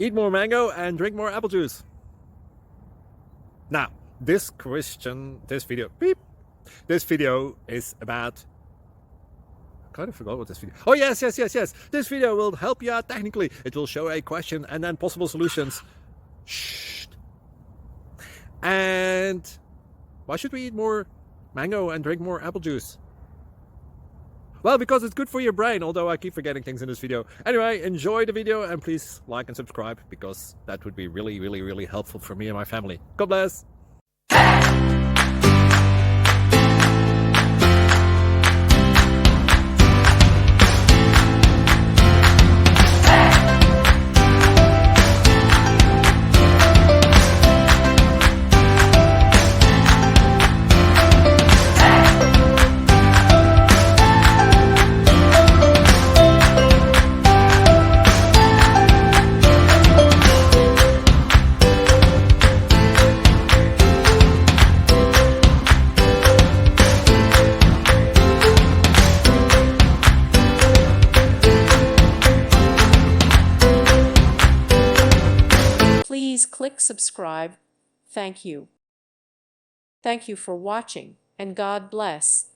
Eat more mango and drink more apple juice. Now, this video is about, I kind of forgot what this video. Oh, yes. This video will help you out technically. It will show a question and then possible solutions. Shh. And why should we eat more mango and drink more apple juice? Well, because it's good for your brain, although I keep forgetting things in this video. Anyway, enjoy the video and please like and subscribe, because that would be really helpful for me and my family. God bless. Please click subscribe. Thank you. Thank you for watching, and God bless.